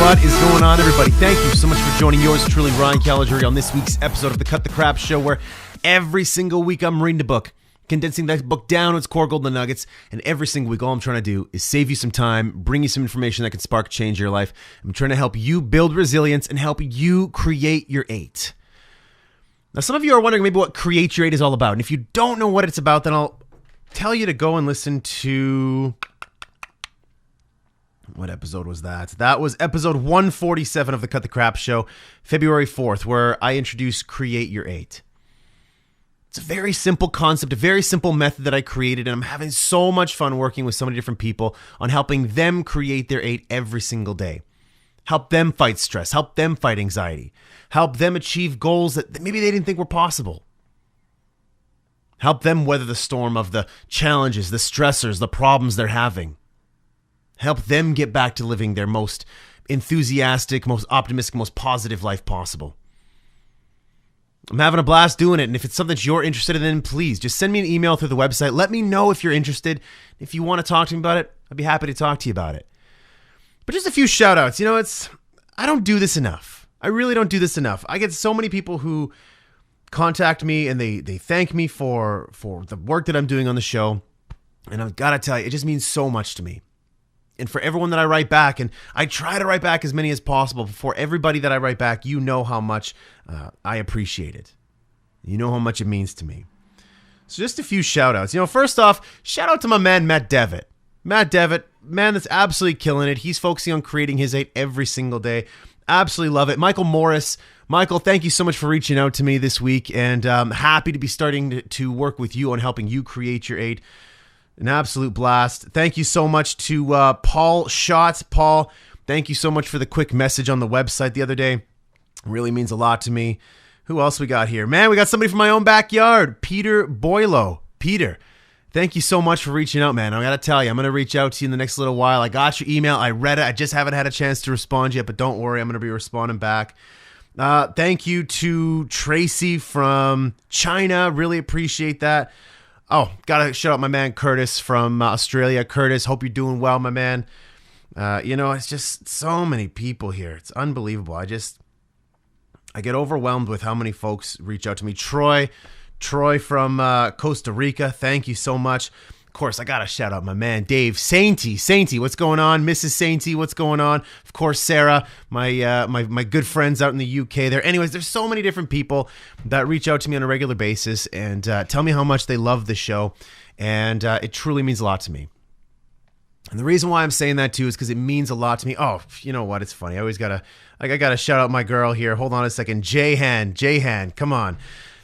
What is going on, everybody? Thank you so much for joining yours truly, Ryan Caligiuri, on this week's episode of the Cut the Crap Show, where every single week I'm reading a book, condensing that book down to its core golden nuggets, and every single week all I'm trying to do is save you some time, bring you some information that can spark change in your life. I'm trying to help you build resilience and help you create your 8. Now, some of you are wondering maybe what Create Your 8 is all about, and if you don't know what it's about, then I'll tell you to go and listen to... What episode was that? That was episode 147 of the Cut the Crap Show, February 4th, where I introduced Create Your 8. It's a very simple concept, a very simple method that I created, and I'm having so much fun working with so many different people on helping them create their 8 every single day. Help them fight stress, help them fight anxiety, help them achieve goals that maybe they didn't think were possible. Help them weather the storm of the challenges, the stressors, the problems they're having. Help them get back to living their most enthusiastic, most optimistic, most positive life possible. I'm having a blast doing it, and if it's something that you're interested in, please just send me an email through the website. Let me know if you're interested. If you want to talk to me about it, I'd be happy to talk to you about it. But just a few shout outs. I don't do this enough. I really don't do this enough. I get so many people who contact me and they thank me for the work that I'm doing on the show. And I've got to tell you, it just means so much to me. And for everyone that I write back, and I try to write back as many as possible, but for everybody that I write back, you know how much I appreciate it. You know how much it means to me. So just a few shout outs. First off, shout out to my man, Matt Devitt. Matt Devitt, man that's absolutely killing it. He's focusing on creating his 8 every single day. Absolutely love it. Michael Morris. Michael, thank you so much for reaching out to me this week, and I'm happy to be starting to work with you on helping you create your 8. An absolute blast. Thank you so much to Paul Schatz. Paul, thank you so much for the quick message on the website the other day. It really means a lot to me. Who else we got here? Man, we got somebody from my own backyard. Peter Boylo. Peter, thank you so much for reaching out, man. I got to tell you, I'm going to reach out to you in the next little while. I got your email. I read it. I just haven't had a chance to respond yet, but don't worry. I'm going to be responding back. Thank you to Tracy from China. Really appreciate that. Oh, gotta shout out my man Curtis from Australia. Curtis, hope you're doing well, my man. It's just so many people here. It's unbelievable. I get overwhelmed with how many folks reach out to me. Troy from Costa Rica, thank you so much. Of course, I gotta shout out my man Dave. Sainty, what's going on? Mrs. Sainty, what's going on? Of course, Sarah, my good friends out in the UK there. Anyways, there's so many different people that reach out to me on a regular basis and tell me how much they love the show, and it truly means a lot to me. And the reason why I'm saying that too is because it means a lot to me. Oh, you know what? It's funny. I gotta shout out my girl here. Hold on a second. Jayhan, come on.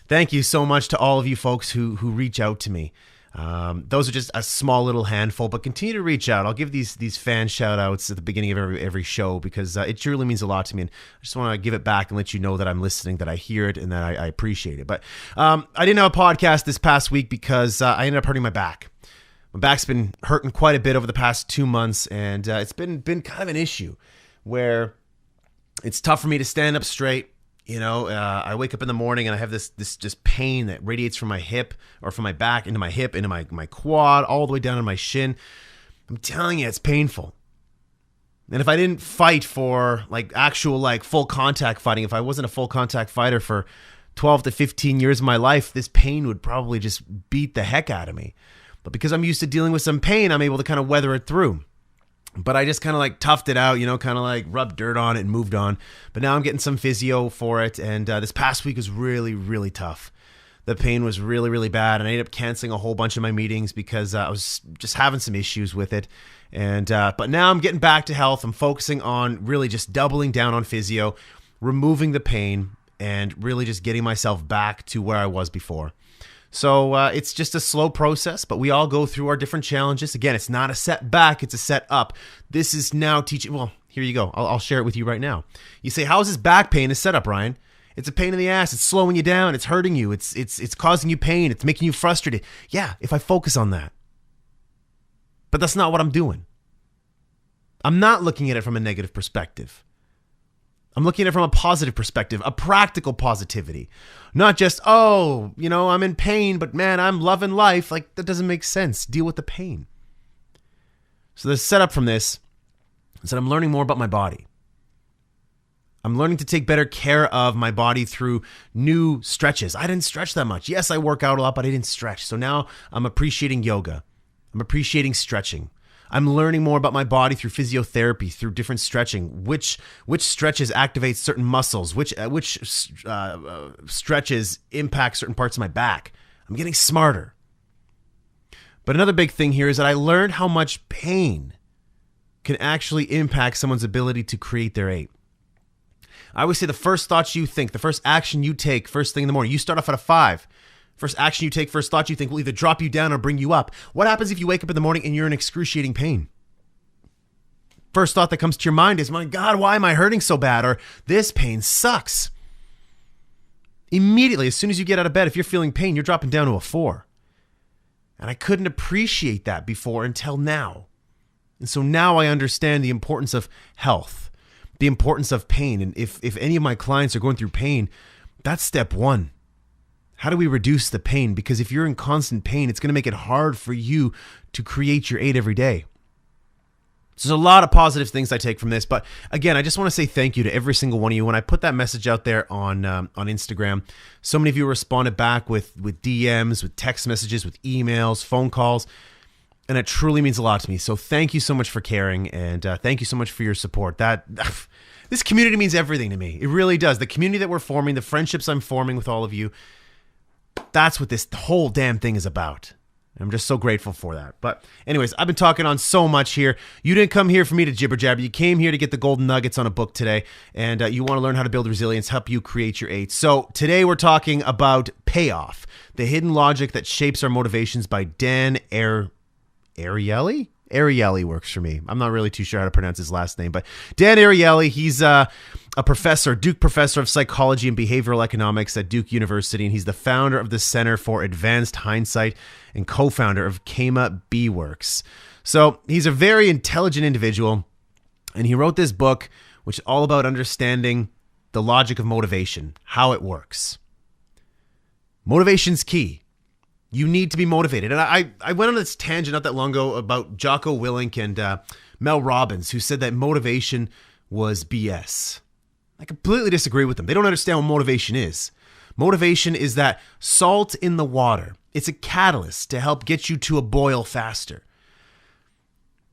Thank you so much to all of you folks who reach out to me. Those are just a small little handful, but continue to reach out. I'll give these fan shout outs at the beginning of every show because it truly means a lot to me, and I just want to give it back and let you know that I'm listening, that I hear it, and that I appreciate it. But I didn't have a podcast this past week because I ended up hurting my back. My back's been hurting quite a bit over the past 2 months, and it's been kind of an issue where it's tough for me to stand up straight. I wake up in the morning and I have this just pain that radiates from my hip or from my back into my hip, into my quad, all the way down to my shin. I'm telling you, it's painful. And if I didn't fight for actual full contact fighting, if I wasn't a full contact fighter for 12 to 15 years of my life, this pain would probably just beat the heck out of me. But because I'm used to dealing with some pain, I'm able to kind of weather it through. But I just kind of toughed it out, kind of rubbed dirt on it and moved on. But now I'm getting some physio for it. And this past week was really, really tough. The pain was really, really bad. And I ended up canceling a whole bunch of my meetings because I was just having some issues with it. And but now I'm getting back to health. I'm focusing on really just doubling down on physio, removing the pain, and really just getting myself back to where I was before. So it's just a slow process, but we all go through our different challenges. Again, it's not a setback, it's a set up. This is now teaching. Well, here you go. I'll share it with you right now. You say, how is this back pain a setup, Ryan? It's a pain in the ass. It's slowing you down. It's hurting you. It's causing you pain. It's making you frustrated. Yeah, if I focus on that. But that's not what I'm doing. I'm not looking at it from a negative perspective. I'm looking at it from a positive perspective, a practical positivity. Not just, I'm in pain, but man, I'm loving life. That doesn't make sense. Deal with the pain. So the setup from this is that I'm learning more about my body. I'm learning to take better care of my body through new stretches. I didn't stretch that much. Yes, I work out a lot, but I didn't stretch. So now I'm appreciating yoga. I'm appreciating stretching. I'm learning more about my body through physiotherapy, through different stretching, which stretches activate certain muscles, which stretches impact certain parts of my back. I'm getting smarter. But another big thing here is that I learned how much pain can actually impact someone's ability to create their 8. I always say the first thoughts you think, the first action you take first thing in the morning, you start off at a 5. First action you take, first thought you think will either drop you down or bring you up. What happens if you wake up in the morning and you're in excruciating pain? First thought that comes to your mind is, my God, why am I hurting so bad? Or this pain sucks. Immediately, as soon as you get out of bed, if you're feeling pain, you're dropping down to a 4. And I couldn't appreciate that before until now. And so now I understand the importance of health, the importance of pain. And if any of my clients are going through pain, that's step 1. How do we reduce the pain? Because if you're in constant pain, it's going to make it hard for you to create your 8 every day. So there's a lot of positive things I take from this. But again, I just want to say thank you to every single one of you. When I put that message out there on Instagram, so many of you responded back with DMs, with text messages, with emails, phone calls. And it truly means a lot to me. So thank you so much for caring, and thank you so much for your support. This community means everything to me. It really does. The community that we're forming, the friendships I'm forming with all of you, that's what this whole damn thing is about. I'm just so grateful for that. But anyways, I've been talking on so much here. You didn't come here for me to jibber jabber. You came here to get the golden nuggets on a book today, and you want to learn how to build resilience, help you create your 8. So today we're talking about Payoff, the hidden logic that shapes our motivations by Dan Ariely? Ariely works for me. I'm not really too sure how to pronounce his last name, but Dan Ariely, he's a professor, Duke professor of psychology and behavioral economics at Duke University, and he's the founder of the Center for Advanced Hindsight and co-founder of Kema B-Works. So he's a very intelligent individual, and he wrote this book, which is all about understanding the logic of motivation, how it works. Motivation's key. You need to be motivated. And I went on this tangent not that long ago about Jocko Willink and Mel Robbins, who said that motivation was BS. I completely disagree with them. They don't understand what motivation is. Motivation is that salt in the water. It's a catalyst to help get you to a boil faster.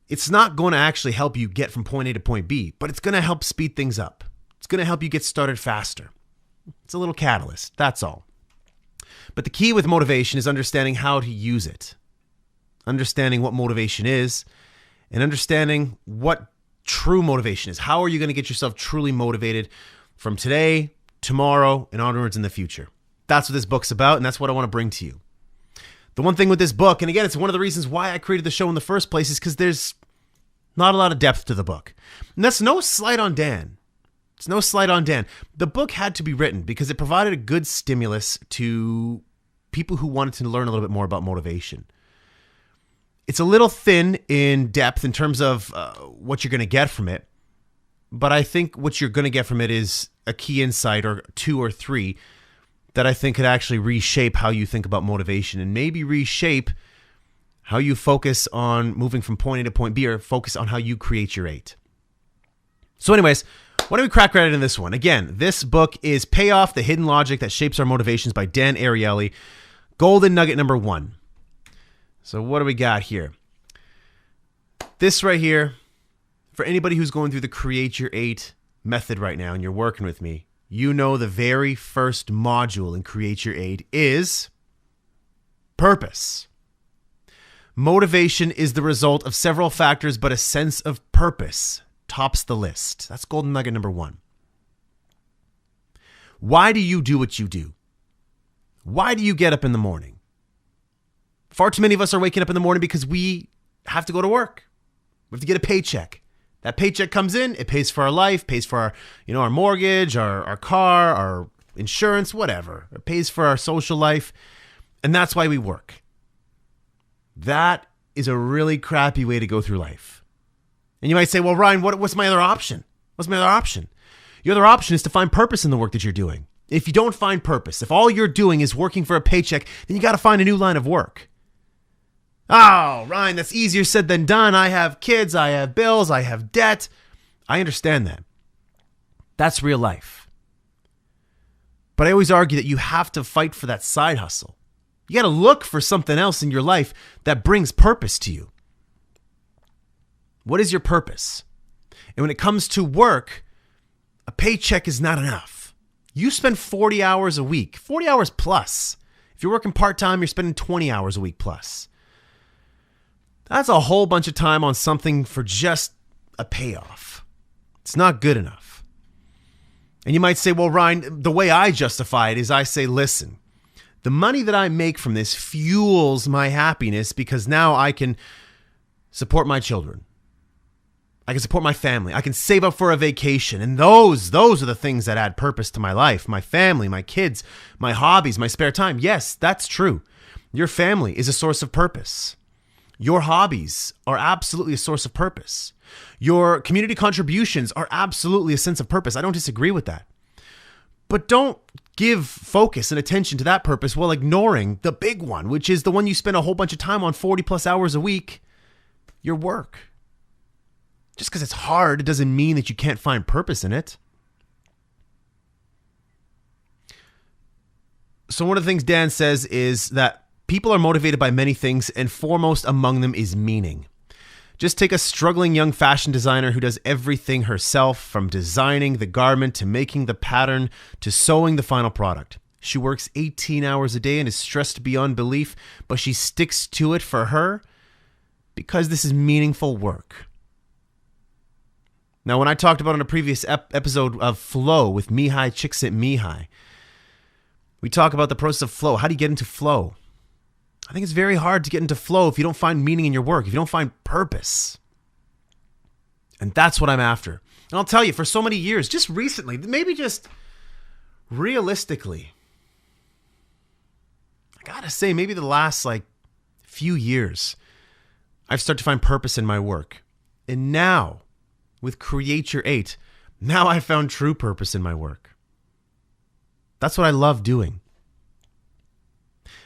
It's not going to actually help you get from point A to point B, but it's going to help speed things up. It's going to help you get started faster. It's a little catalyst, that's all. But the key with motivation is understanding how to use it, understanding what motivation is, and understanding what true motivation is. How are you going to get yourself truly motivated from today, tomorrow, and onwards in the future? That's what this book's about, and that's what I want to bring to you. The one thing with this book, and again, it's one of the reasons why I created the show in the first place, is because there's not a lot of depth to the book. And that's no slight on Dan. It's no slight on Dan. The book had to be written because it provided a good stimulus to people who wanted to learn a little bit more about motivation. It's a little thin in depth in terms of what you're going to get from it, but I think what you're going to get from it is a key insight or 2 or 3 that I think could actually reshape how you think about motivation and maybe reshape how you focus on moving from point A to point B, or focus on how you create your 8. So anyways, why don't we crack right into this one? Again, this book is Payoff, the Hidden Logic That Shapes Our Motivations by Dan Ariely. Golden nugget number 1. So what do we got here? This right here, for anybody who's going through the Create Your 8 method right now and you're working with me, you know the very first module in Create Your 8 is purpose. Motivation is the result of several factors, but a sense of purpose tops the list. That's golden nugget number 1. Why do you do what you do? Why do you get up in the morning? Far too many of us are waking up in the morning because we have to go to work. We have to get a paycheck. That paycheck comes in, it pays for our life, pays for our, our mortgage, our car, our insurance, whatever. It pays for our social life. And that's why we work. That is a really crappy way to go through life. And you might say, well, Ryan, what's my other option? What's my other option? Your other option is to find purpose in the work that you're doing. If you don't find purpose, if all you're doing is working for a paycheck, then you got to find a new line of work. Oh, Ryan, that's easier said than done. I have kids, I have bills, I have debt. I understand that. That's real life. But I always argue that you have to fight for that side hustle. You got to look for something else in your life that brings purpose to you. What is your purpose? And when it comes to work, a paycheck is not enough. You spend 40 hours a week, 40 hours plus. If you're working part-time, you're spending 20 hours a week plus. That's a whole bunch of time on something for just a payoff. It's not good enough. And you might say, well, Ryan, the way I justify it is I say, listen, the money that I make from this fuels my happiness because now I can support my children. I can support my family. I can save up for a vacation. And those are the things that add purpose to my life, my family, my kids, my hobbies, my spare time. Yes, that's true. Your family is a source of purpose. Your hobbies are absolutely a source of purpose. Your community contributions are absolutely a sense of purpose. I don't disagree with that. But don't give focus and attention to that purpose while ignoring the big one, which is the one you spend a whole bunch of time on, 40 plus hours a week, your work. Just because it's hard, it doesn't mean that you can't find purpose in it. So one of the things Dan says is that people are motivated by many things, and foremost among them is meaning. Just take a struggling young fashion designer who does everything herself, from designing the garment to making the pattern to sewing the final product. She works 18 hours a day and is stressed beyond belief, but she sticks to it for her because this is meaningful work. Now, when I talked about in a previous episode of Flow with Mihai Csikszentmihalyi, we talk about the process of flow. How do you get into flow? I think it's very hard to get into flow if you don't find meaning in your work, if you don't find purpose. And that's what I'm after. And I'll tell you, for so many years, just recently, maybe just realistically, I gotta say, maybe the last few years, I've started to find purpose in my work. And now, with Create Your 8, now I've found true purpose in my work. That's what I love doing.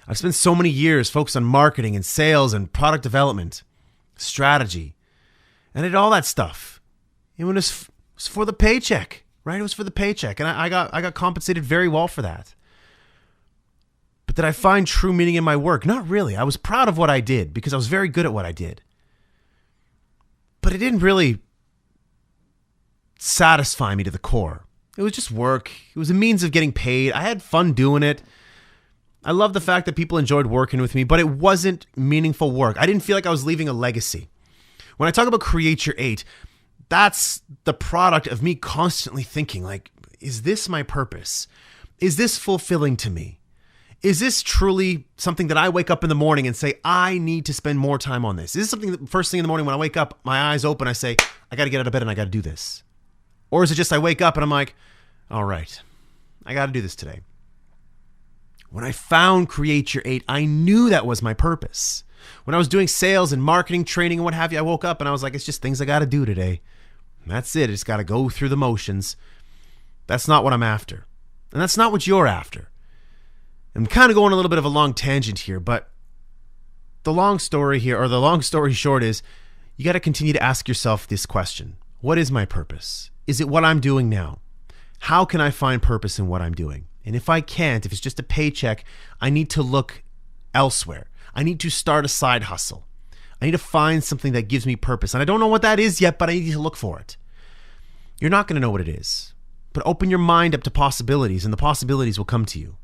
I've spent so many years focused on marketing and sales and product development, strategy, and I did all that stuff. It was for the paycheck, right? It was for the paycheck, and I got compensated very well for that. But did I find true meaning in my work? Not really. I was proud of what I did because I was very good at what I did. But it didn't really satisfy me to the core. It was just work. It was a means of getting paid. I had fun doing it. I love the fact that people enjoyed working with me, but it wasn't meaningful work. I didn't feel like I was leaving a legacy. When I talk about Create Your 8, that's the product of me constantly thinking, is this my purpose? Is this fulfilling to me? Is this truly something that I wake up in the morning and say, I need to spend more time on this? Is this something that first thing in the morning when I wake up, my eyes open, I say, I got to get out of bed and I got to do this? Or is it just I wake up and I'm like, all right, I got to do this today. When I found Create Your 8, I knew that was my purpose. When I was doing sales and marketing, training, and what have you, I woke up and I was like, it's just things I got to do today. And that's it. I just got to go through the motions. That's not what I'm after. And that's not what you're after. I'm kind of going a little bit of a long tangent here, but the long story short is you got to continue to ask yourself this question. What is my purpose? Is it what I'm doing now? How can I find purpose in what I'm doing? And if I can't, if it's just a paycheck, I need to look elsewhere. I need to start a side hustle. I need to find something that gives me purpose. And I don't know what that is yet, but I need to look for it. You're not going to know what it is, but open your mind up to possibilities and the possibilities will come to you.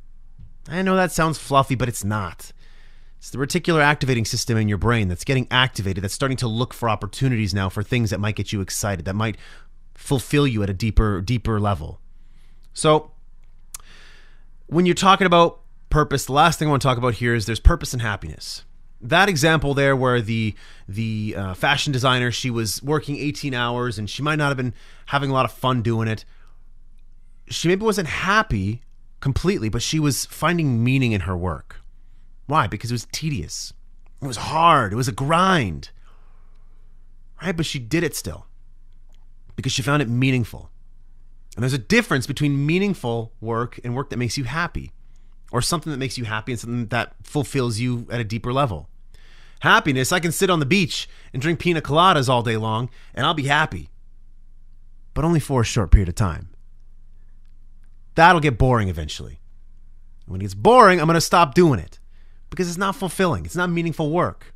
I know that sounds fluffy, but it's not. It's the reticular activating system in your brain that's getting activated, that's starting to look for opportunities now for things that might get you excited, that might fulfill you at a deeper level. So, when you're talking about purpose, the last thing I want to talk about here is there's purpose and happiness. That example there where the fashion designer, she was working 18 hours and she might not have been having a lot of fun doing it. She maybe wasn't happy completely, but she was finding meaning in her work. Why? Because it was tedious. It was hard. It was a grind. Right? But she did it still because she found it meaningful. And there's a difference between meaningful work and work that makes you happy, or something that makes you happy and something that fulfills you at a deeper level. Happiness, I can sit on the beach and drink pina coladas all day long and I'll be happy, but only for a short period of time. That'll get boring eventually. When it gets boring, I'm going to stop doing it because it's not fulfilling. It's not meaningful work.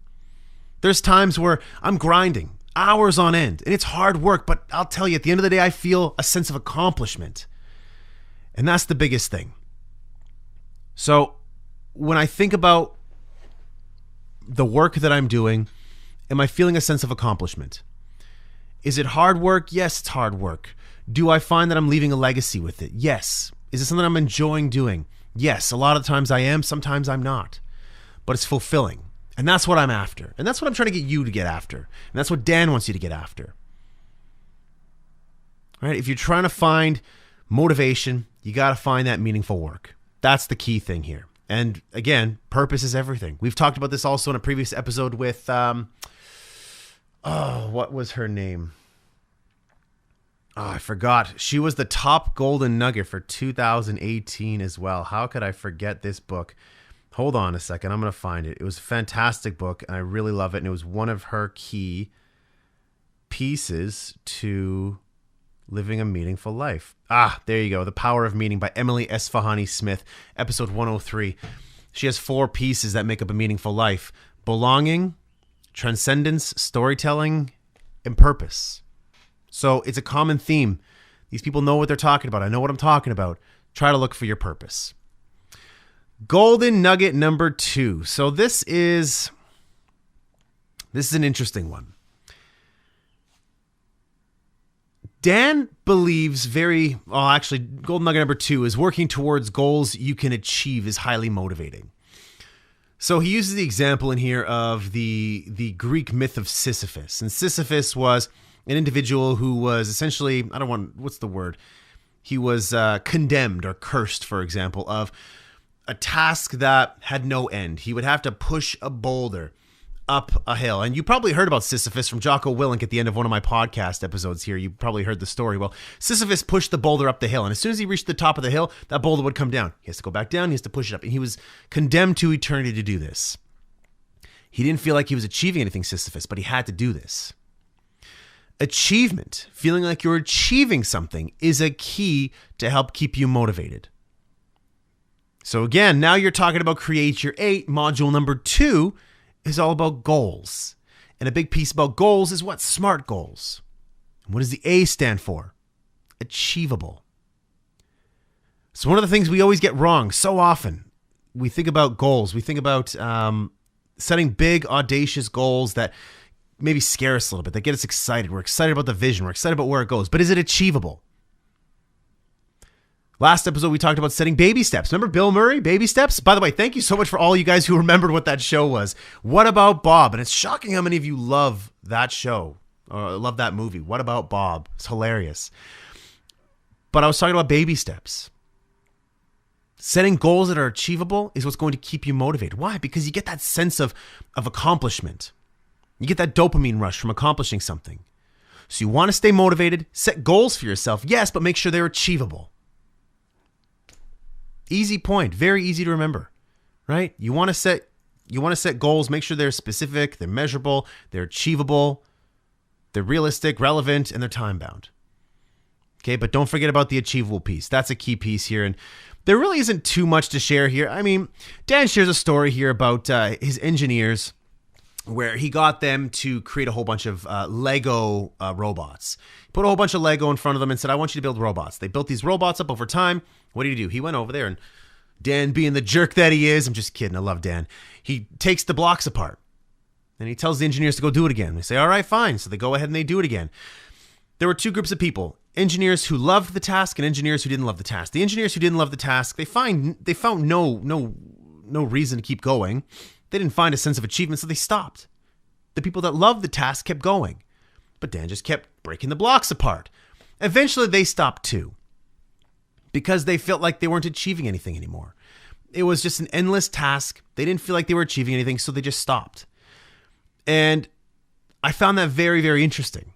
There's times where I'm grinding hours on end and it's hard work, but I'll tell you, at the end of the day, I feel a sense of accomplishment. And that's the biggest thing. So when I think about the work that I'm doing, am I feeling a sense of accomplishment? Is it hard work? Yes, it's hard work. Do I find that I'm leaving a legacy with it? Yes. Is it something I'm enjoying doing? Yes. A lot of times I am, sometimes I'm not. But it's fulfilling. And that's what I'm after. And that's what I'm trying to get you to get after. And that's what Dan wants you to get after. All right? If you're trying to find motivation, you got to find that meaningful work. That's the key thing here. And again, purpose is everything. We've talked about this also in a previous episode with, what was her name? Oh, I forgot. She was the top golden nugget for 2018 as well. How could I forget this book? Hold on a second. I'm going to find it. It was a fantastic book, and I really love it. And it was one of her key pieces to living a meaningful life. There you go. The Power of Meaning by Emily Esfahani Smith, episode 103. She has 4 pieces that make up a meaningful life: belonging, transcendence, storytelling, and purpose. So it's a common theme. These people know what they're talking about. I know what I'm talking about. Try to look for your purpose. Golden nugget number 2. So this is an interesting one. Dan believes golden nugget number 2 is working towards goals you can achieve is highly motivating. So he uses the example in here of the Greek myth of Sisyphus. And Sisyphus was an individual who was essentially, what's the word? He was condemned or cursed, for example, of a task that had no end. He would have to push a boulder up a hill. And you probably heard about Sisyphus from Jocko Willink at the end of one of my podcast episodes here. You probably heard the story. Well, Sisyphus pushed the boulder up the hill, and as soon as he reached the top of the hill, that boulder would come down. He has to go back down. He has to push it up. And he was condemned to eternity to do this. He didn't feel like he was achieving anything, Sisyphus, but he had to do this. Achievement, feeling like you're achieving something, is a key to help keep you motivated. So again, now you're talking about Create Your 8. Module number 2 is all about goals. And a big piece about goals is what? SMART goals. And what does the A stand for? Achievable. So one of the things we always get wrong so often, we think about goals. We think about setting big, audacious goals that maybe scare us a little bit, that get us excited. We're excited about the vision. We're excited about where it goes. But is it achievable? Last episode, we talked about setting baby steps. Remember Bill Murray, Baby Steps? By the way, thank you so much for all you guys who remembered what that show was. What About Bob? And it's shocking how many of you love that show or love that movie. What About Bob? It's hilarious. But I was talking about baby steps. Setting goals that are achievable is what's going to keep you motivated. Why? Because you get that sense of accomplishment. You get that dopamine rush from accomplishing something. So you want to stay motivated, set goals for yourself, yes, but make sure they're achievable. Easy point, very easy to remember, right? You want to set goals, make sure they're specific, they're measurable, they're achievable, they're realistic, relevant, and they're time-bound. Okay, but don't forget about the achievable piece. That's a key piece here, and there really isn't too much to share here. I mean, Dan shares a story here about his engineers where he got them to create a whole bunch of Lego robots. He put a whole bunch of Lego in front of them and said, I want you to build robots. They built these robots up over time. What did he do? He went over there, and Dan, being the jerk that he is, I'm just kidding, I love Dan. He takes the blocks apart and he tells the engineers to go do it again. They say, all right, fine. So they go ahead and they do it again. There were 2 groups of people, engineers who loved the task and engineers who didn't love the task. The engineers who didn't love the task, they found no reason to keep going. They didn't find a sense of achievement, so they stopped. The people that loved the task kept going, but Dan just kept breaking the blocks apart. Eventually, they stopped too because they felt like they weren't achieving anything anymore. It was just an endless task. They didn't feel like they were achieving anything, so they just stopped. And I found that very, very interesting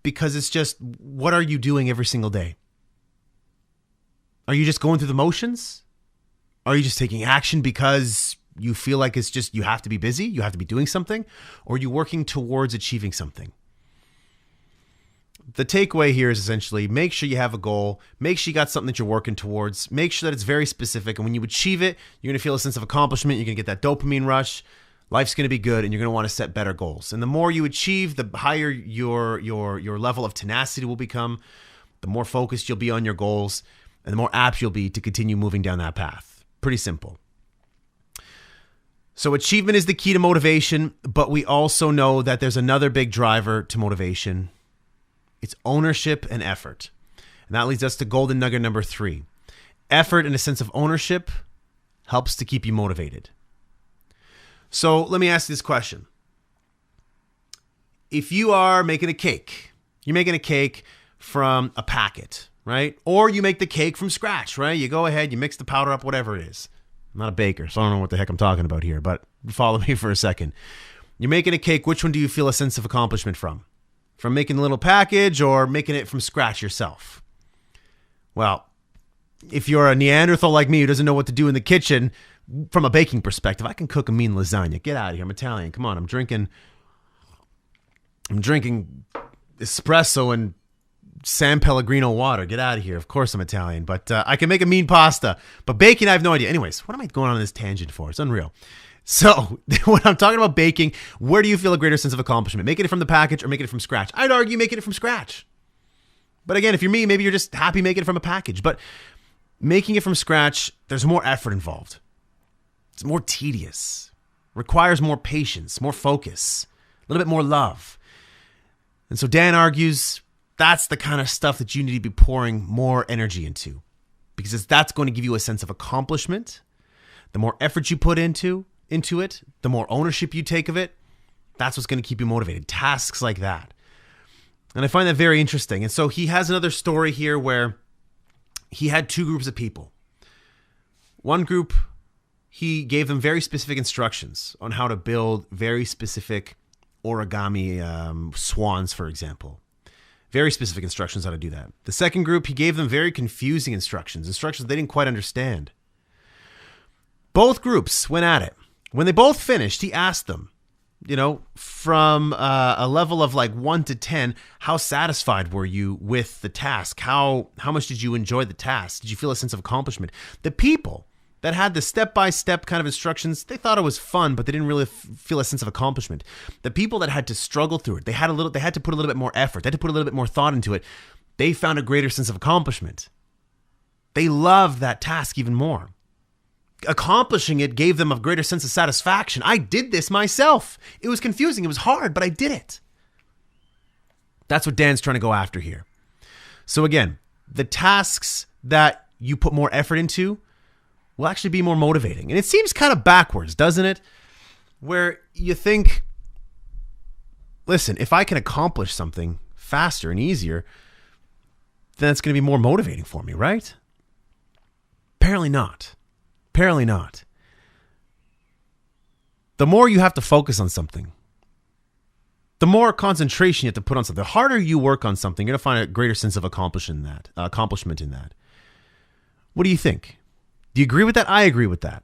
because it's just, what are you doing every single day? Are you just going through the motions? Are you just taking action because you feel like it's just, you have to be busy, you have to be doing something, or are you working towards achieving something? The takeaway here is essentially make sure you have a goal, make sure you got something that you're working towards, make sure that it's very specific. And when you achieve it, you're going to feel a sense of accomplishment. You're going to get that dopamine rush. Life's going to be good, and you're going to want to set better goals. And the more you achieve, the higher your level of tenacity will become, the more focused you'll be on your goals, and the more apt you'll be to continue moving down that path. Pretty simple. So achievement is the key to motivation, but we also know that there's another big driver to motivation. It's ownership and effort. And that leads us to golden nugget number 3. Effort and a sense of ownership helps to keep you motivated. So let me ask you this question. If you are making a cake, you're making a cake from a packet, right? Or you make the cake from scratch, right? You go ahead, you mix the powder up, whatever it is. I'm not a baker, so I don't know what the heck I'm talking about here, but follow me for a second. You're making a cake. Which one do you feel a sense of accomplishment from? From making a little package or making it from scratch yourself? Well, if you're a Neanderthal like me who doesn't know what to do in the kitchen, from a baking perspective, I can cook a mean lasagna. Get out of here. I'm Italian. Come on. I'm drinking espresso and San Pellegrino water. Get out of here. Of course I'm Italian, but I can make a mean pasta. But baking, I have no idea. Anyways, what am I going on this tangent for? It's unreal. So when I'm talking about baking, where do you feel a greater sense of accomplishment? Making it from the package or making it from scratch? I'd argue making it from scratch. But again, if you're me, maybe you're just happy making it from a package. But making it from scratch, there's more effort involved. It's more tedious, requires more patience, more focus, a little bit more love. And so Dan argues that's the kind of stuff that you need to be pouring more energy into, because that's going to give you a sense of accomplishment. The more effort you put into it, the more ownership you take of it, that's what's going to keep you motivated. Tasks like that. And I find that very interesting. And so he has another story here where he had 2 groups of people. One group, he gave them very specific instructions on how to build very specific origami swans, for example. Very specific instructions how to do that. The second group, he gave them very confusing instructions they didn't quite understand. Both groups went at it. When they both finished, he asked them, from a level of like 1 to 10, how satisfied were you with the task? How much did you enjoy the task? Did you feel a sense of accomplishment? The people that had the step-by-step kind of instructions, they thought it was fun, but they didn't really feel a sense of accomplishment. The people that had to struggle through it, they had to put a little bit more effort, they had to put a little bit more thought into it, they found a greater sense of accomplishment. They loved that task even more. Accomplishing it gave them a greater sense of satisfaction. I did this myself. It was confusing, it was hard, but I did it. That's what Dan's trying to go after here. So again, the tasks that you put more effort into will actually be more motivating. And it seems kind of backwards, doesn't it? Where you think, listen, if I can accomplish something faster and easier, then it's going to be more motivating for me, right? Apparently not. Apparently not. The more you have to focus on something, the more concentration you have to put on something, the harder you work on something, you're going to find a greater sense of accomplishment in that. What do you think? Do you agree with that? I agree with that.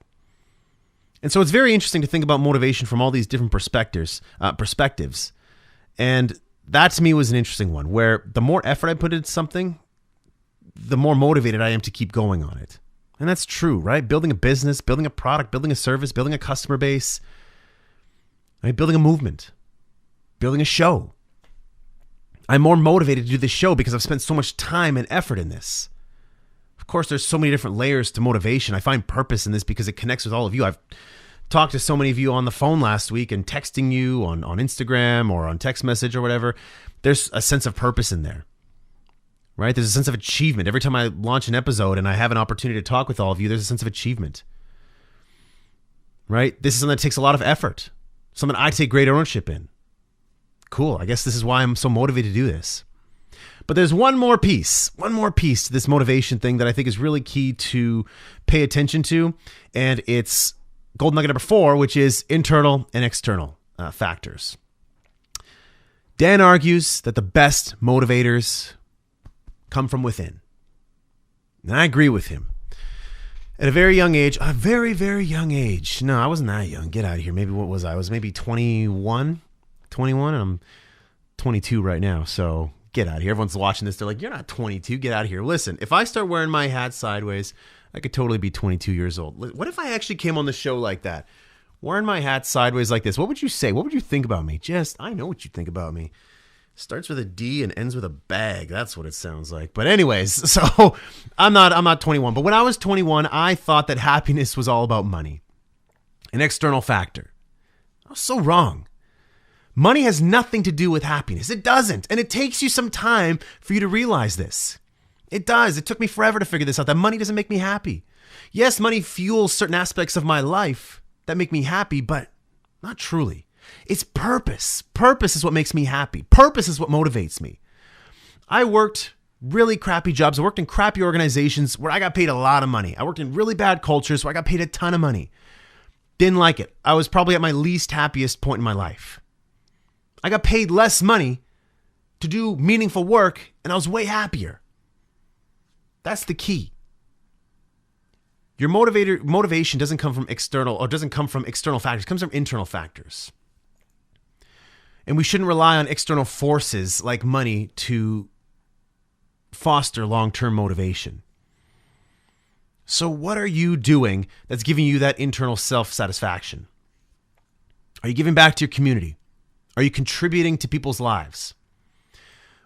And so it's very interesting to think about motivation from all these different perspectives. And that to me was an interesting one, where the more effort I put into something, the more motivated I am to keep going on it. And that's true, right? Building a business, building a product, building a service, building a customer base, right? Building a movement, building a show. I'm more motivated to do this show because I've spent so much time and effort in this. Of course, there's so many different layers to motivation. I find purpose in this because it connects with all of you. I've talked to so many of you on the phone last week and texting you on Instagram or on text message or whatever. There's a sense of purpose in there, right? There's a sense of achievement. Every time I launch an episode and I have an opportunity to talk with all of you, there's a sense of achievement, right? This is something that takes a lot of effort, something I take great ownership in. Cool. I guess this is why I'm so motivated to do this. But there's one more piece to this motivation thing that I think is really key to pay attention to. And it's gold nugget number 4, which is internal and external factors. Dan argues that the best motivators come from within. And I agree with him. At a very young age, a very, very young age. No, I wasn't that young. Get out of here. Maybe what was I? I was maybe 21, and I'm 22 right now. So Get out of here. Everyone's watching this. They're like, you're not 22. Get out of here. Listen, if I start wearing my hat sideways, I could totally be 22 years old. What if I actually came on the show like that? Wearing my hat sideways like this. What would you say? What would you think about me? I know what you think about me. Starts with a D and ends with a bag. That's what it sounds like. But anyways, so I'm not 21. But when I was 21, I thought that happiness was all about money. An external factor. I was so wrong. Money has nothing to do with happiness. It doesn't. And it takes you some time for you to realize this. It does. It took me forever to figure this out, that money doesn't make me happy. Yes, money fuels certain aspects of my life that make me happy, but not truly. It's purpose. Purpose is what makes me happy. Purpose is what motivates me. I worked really crappy jobs. I worked in crappy organizations where I got paid a lot of money. I worked in really bad cultures where I got paid a ton of money. Didn't like it. I was probably at my least happiest point in my life. I got paid less money to do meaningful work, and I was way happier. That's the key. Your motivation doesn't come from external factors. It comes from internal factors. And we shouldn't rely on external forces like money to foster long-term motivation. So what are you doing that's giving you that internal self-satisfaction? Are you giving back to your community? Are you contributing to people's lives?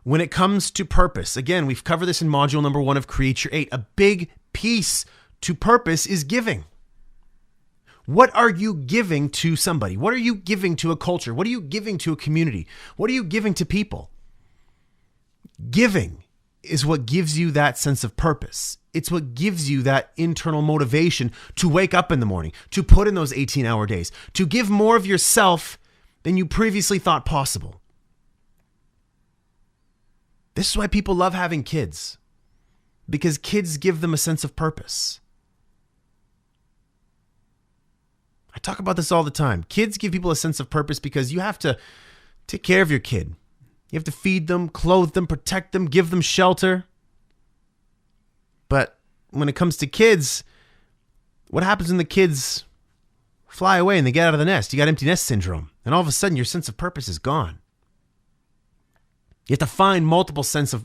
When it comes to purpose, again, we've covered this in module number 1 of Create Your 8. A big piece to purpose is giving. What are you giving to somebody? What are you giving to a culture? What are you giving to a community? What are you giving to people? Giving is what gives you that sense of purpose. It's what gives you that internal motivation to wake up in the morning, to put in those 18-hour days, to give more of yourself than you previously thought possible. This is why people love having kids, because kids give them a sense of purpose. I talk about this all the time. Kids give people a sense of purpose because you have to take care of your kid. You have to feed them, clothe them, protect them, give them shelter. But when it comes to kids, what happens when the kids fly away and they get out of the nest? You got empty nest syndrome. And all of a sudden your sense of purpose is gone. You have to find multiple sources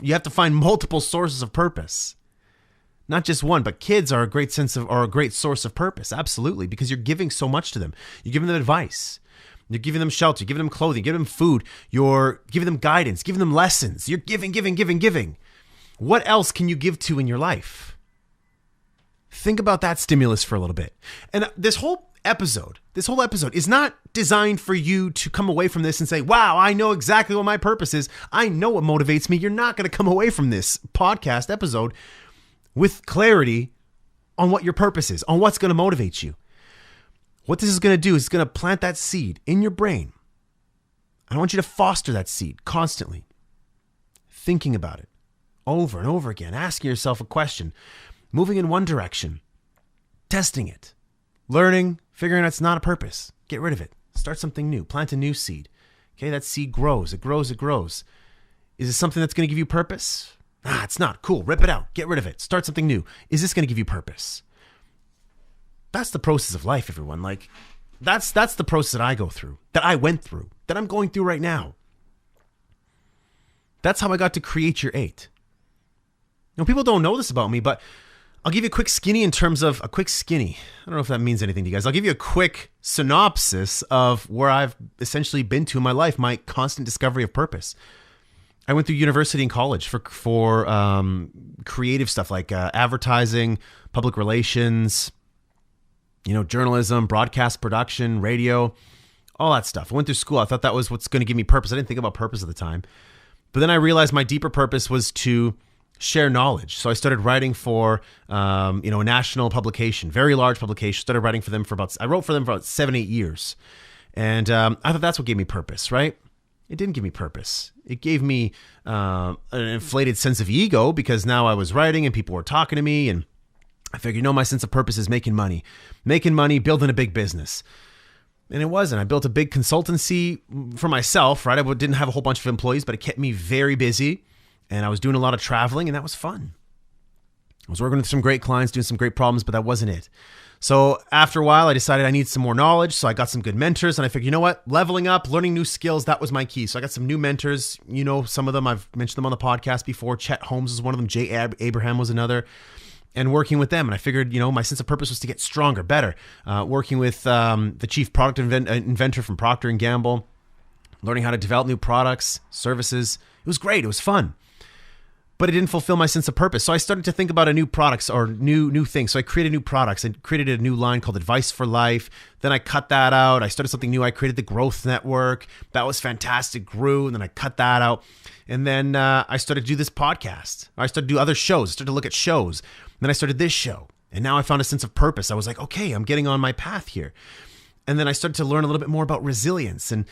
of purpose. Not just one, but kids are a great source of purpose. Absolutely. Because you're giving so much to them. You're giving them advice. You're giving them shelter, you're giving them clothing, you're giving them food, you're giving them guidance, giving them lessons. You're giving. What else can you give to in your life? Think about that stimulus for a little bit. And this whole episode is not designed for you to come away from this and say, wow, I know exactly what my purpose is. I know what motivates me. You're not going to come away from this podcast episode with clarity on what your purpose is, on what's going to motivate you. What this is going to do is it's going to plant that seed in your brain. I want you to foster that seed constantly, thinking about it over and over again, asking yourself a question, moving in one direction, testing it, learning, figuring out it's not a purpose. Get rid of it. Start something new. Plant a new seed. Okay, that seed grows. It grows. Is it something that's going to give you purpose? It's not. Cool. Rip it out. Get rid of it. Start something new. Is this going to give you purpose? That's the process of life, everyone. Like, that's the process that I go through, that I went through, that I'm going through right now. That's how I got to Create Your 8. Now, people don't know this about me, but I'll give you a quick skinny. I don't know if that means anything to you guys. I'll give you a quick synopsis of where I've essentially been to in my life, my constant discovery of purpose. I went through university and college for creative stuff like advertising, public relations, journalism, broadcast production, radio, all that stuff. I went through school. I thought that was what's going to give me purpose. I didn't think about purpose at the time. But then I realized my deeper purpose was to share knowledge. So I started writing for, a national publication, very large publication. Started writing for them I wrote for them for about 7-8 years. And I thought that's what gave me purpose, right? It didn't give me purpose. It gave me an inflated sense of ego because now I was writing and people were talking to me, and I figured, my sense of purpose is making money, building a big business. And it wasn't. I built a big consultancy for myself, right? I didn't have a whole bunch of employees, but it kept me very busy. And I was doing a lot of traveling, and that was fun. I was working with some great clients, doing some great problems, but that wasn't it. So after a while, I decided I need some more knowledge. So I got some good mentors and I figured, you know what? Leveling up, learning new skills, that was my key. So I got some new mentors. You know, some of them, I've mentioned them on the podcast before. Chet Holmes was one of them. Jay Abraham was another. And working with them. And I figured, you know, my sense of purpose was to get stronger, better. Working with the chief product inventor from Procter & Gamble, learning how to develop new products, services. It was great. It was fun. But it didn't fulfill my sense of purpose. So I started to think about a new products or new things. So I created new products. I created a new line called Advice for Life. Then I cut that out. I started something new. I created the Growth Network. That was fantastic. Grew. And then I cut that out. And then I started to do this podcast. I started to do other shows. I started to look at shows. Then I started this show. And now I found a sense of purpose. I was like, okay, I'm getting on my path here. And then I started to learn a little bit more about resilience. And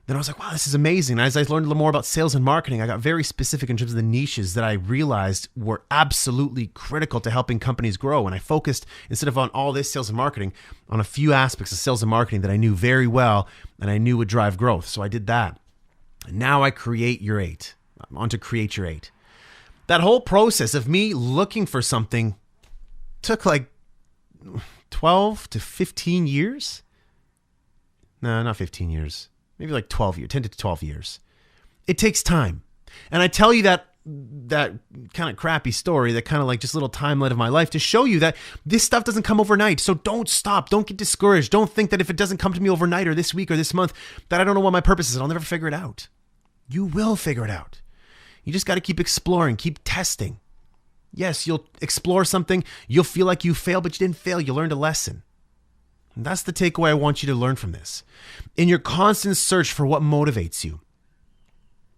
then I was like, wow, this is amazing. As I learned a little more about sales and marketing, I got very specific in terms of the niches that I realized were absolutely critical to helping companies grow. And I focused, instead of on all this sales and marketing, on a few aspects of sales and marketing that I knew very well and I knew would drive growth. So I did that. And now I create your 8. I'm on to create your 8. That whole process of me looking for something took like 12 to 15 years. No, not 15 years. Maybe like 12 years, 10 to 12 years. It takes time. And I tell you that kind of crappy story, that kind of like just little timeline of my life to show you that this stuff doesn't come overnight. So don't stop. Don't get discouraged. Don't think that if it doesn't come to me overnight or this week or this month, that I don't know what my purpose is. I'll never figure it out. You will figure it out. You just got to keep exploring, keep testing. Yes, you'll explore something. You'll feel like you failed, but you didn't fail. You learned a lesson. And that's the takeaway I want you to learn from this. In your constant search for what motivates you,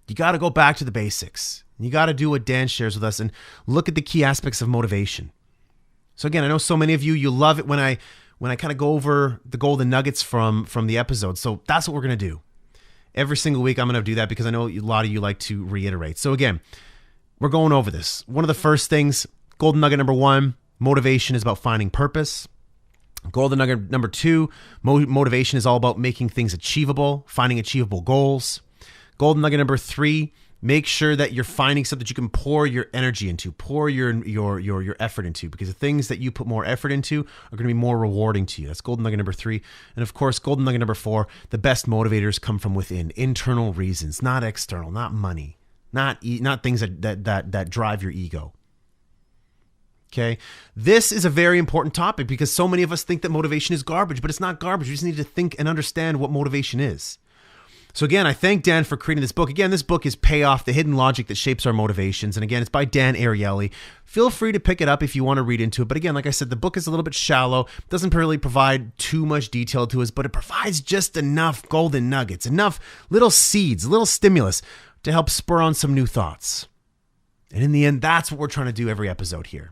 you got to go back to the basics. You got to do what Dan shares with us and look at the key aspects of motivation. So again, I know so many of you love it when I kind of go over the golden nuggets from the episode. So that's what we're going to do. Every single week I'm going to do that because I know a lot of you like to reiterate. So again, we're going over this. One of the first things, golden nugget number 1, motivation is about finding purpose. Golden nugget number 2, motivation is all about making things achievable, finding achievable goals. Golden nugget number 3, make sure that you're finding something that you can pour your energy into, pour your effort into, because the things that you put more effort into are going to be more rewarding to you. That's golden nugget number 3. And of course, golden nugget number 4, the best motivators come from within, internal reasons, not external, not money, not things that drive your ego. Okay, this is a very important topic because so many of us think that motivation is garbage, but it's not garbage. We just need to think and understand what motivation is. So again, I thank Dan for creating this book. Again, this book is Payoff, The Hidden Logic That Shapes Our Motivations. And again, it's by Dan Ariely. Feel free to pick it up if you want to read into it. But again, like I said, the book is a little bit shallow, doesn't really provide too much detail to us, but it provides just enough golden nuggets, enough little seeds, little stimulus to help spur on some new thoughts. And in the end, that's what we're trying to do every episode here.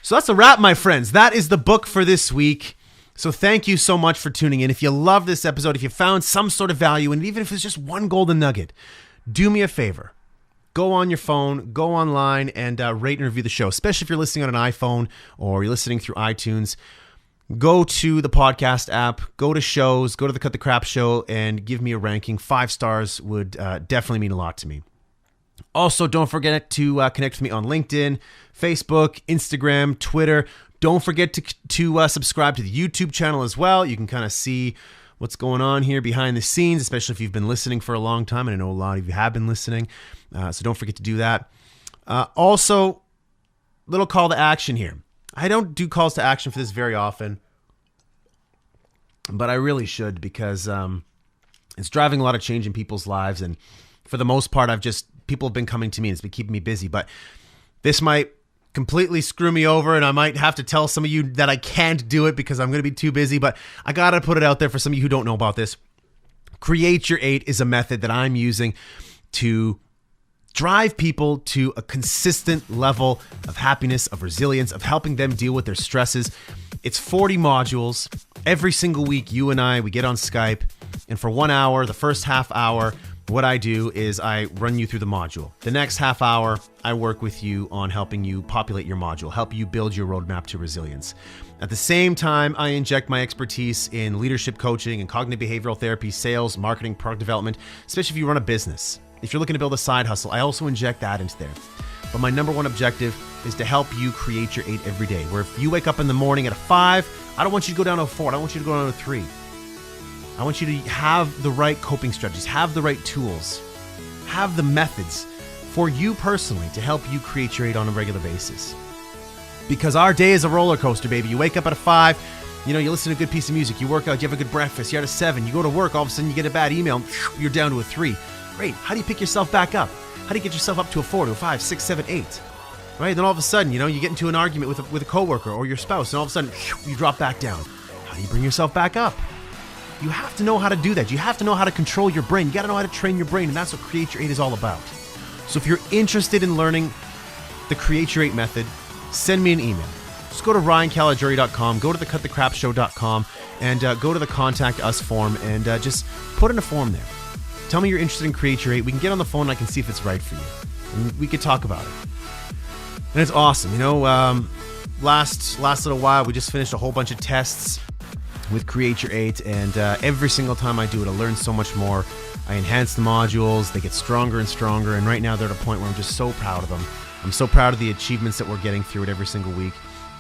So that's a wrap, my friends. That is the book for this week. So thank you so much for tuning in. If you love this episode, if you found some sort of value, and even if it's just one golden nugget, do me a favor. Go on your phone, go online, and rate and review the show, especially if you're listening on an iPhone or you're listening through iTunes. Go to the podcast app, go to shows, go to the Cut the Crap show, and give me a ranking. 5 stars would definitely mean a lot to me. Also, don't forget to connect with me on LinkedIn, Facebook, Instagram, Twitter. Don't forget to subscribe to the YouTube channel as well. You can kind of see what's going on here behind the scenes, especially if you've been listening for a long time. And I know a lot of you have been listening, so don't forget to do that. Also, little call to action here. I don't do calls to action for this very often, but I really should because it's driving a lot of change in people's lives. And for the most part, people have been coming to me and it's been keeping me busy. But this might completely screw me over and I might have to tell some of you that I can't do it because I'm going to be too busy. But I got to put it out there for some of you who don't know about this. Create Your 8 is a method that I'm using to drive people to a consistent level of happiness, of resilience, of helping them deal with their stresses. It's 40 modules. Every single week, you and I, we get on Skype, and for 1 hour, the first half hour, what I do is I run you through the module. The next half hour, I work with you on helping you populate your module, help you build your roadmap to resilience. At the same time, I inject my expertise in leadership coaching and cognitive behavioral therapy, sales, marketing, product development, especially if you run a business. If you're looking to build a side hustle, I also inject that into there. but my number one objective is to help you create your 8 every day. Where if you wake up in the morning at a 5, I don't want you to go down to a 4. I don't want you to go down to a 3. I want you to have the right coping strategies, have the right tools, have the methods for you personally to help you create your 8 on a regular basis. Because our day is a roller coaster, baby. You wake up at a 5, you listen to a good piece of music, you work out, you have a good breakfast, you're at a 7, you go to work, all of a sudden you get a bad email, you're down to a 3. Great. How do you pick yourself back up? How do you get yourself up to a 4, to a 5, 6, 7, 8? Right? Then all of a sudden, you get into an argument with a coworker or your spouse, and all of a sudden you drop back down. How do you bring yourself back up? You have to know how to do that. You have to know how to control your brain. You got to know how to train your brain, and that's what Create Your 8 is all about. So if you're interested in learning the Create Your 8 method, send me an email. Just go to ryancaligiuri.com, go to thecutthecrapshow.com, and go to the Contact Us form, and just put in a form there. Tell me you're interested in Create Your 8. We can get on the phone and I can see if it's right for you. And we could talk about it. And it's awesome. Last little while, we just finished a whole bunch of tests with Create Your 8, and every single time I do it, I learn so much more. I enhance the modules, they get stronger and stronger, and right now they're at a point where I'm just so proud of them. I'm so proud of the achievements that we're getting through it every single week,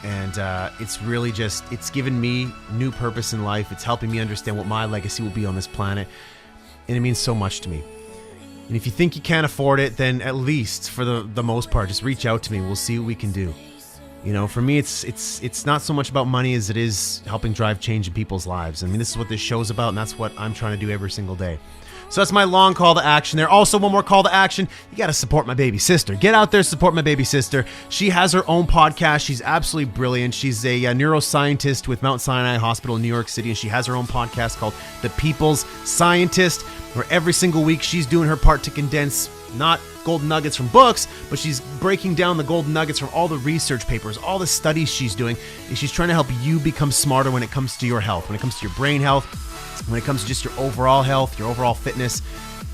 and it's really it's given me new purpose in life. It's helping me understand what my legacy will be on this planet, and it means so much to me. And if you think you can't afford it, then at least for the most part, just reach out to me. We'll see what we can do. For me, it's not so much about money as it is helping drive change in people's lives. I mean, this is what this show's about, and that's what I'm trying to do every single day. So that's my long call to action there. Also, one more call to action. You got to support my baby sister. Get out there, support my baby sister. She has her own podcast. She's absolutely brilliant. She's a neuroscientist with Mount Sinai Hospital in New York City, and she has her own podcast called The People's Scientist, where every single week she's doing her part to condense not golden nuggets from books, but she's breaking down the golden nuggets from all the research papers, all the studies she's doing, and she's trying to help you become smarter when it comes to your health, when it comes to your brain health, when it comes to just your overall health, your overall fitness.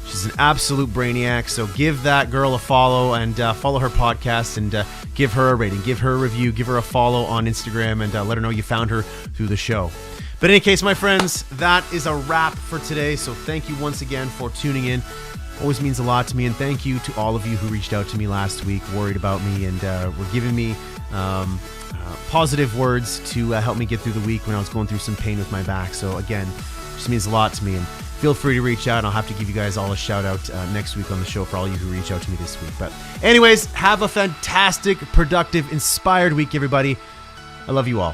She's an absolute brainiac, so give that girl a follow and follow her podcast, and give her a rating, give her a review, give her a follow on Instagram, and let her know you found her through the show. But in any case, my friends, that is a wrap for today, so thank you once again for tuning in. Always means a lot to me, and thank you to all of you who reached out to me last week, worried about me, and were giving me positive words to help me get through the week when I was going through some pain with my back. So again, it just means a lot to me, and feel free to reach out. I'll have to give you guys all a shout out next week on the show for all you who reach out to me this week. But anyways, have a fantastic, productive, inspired week, everybody. I love you all.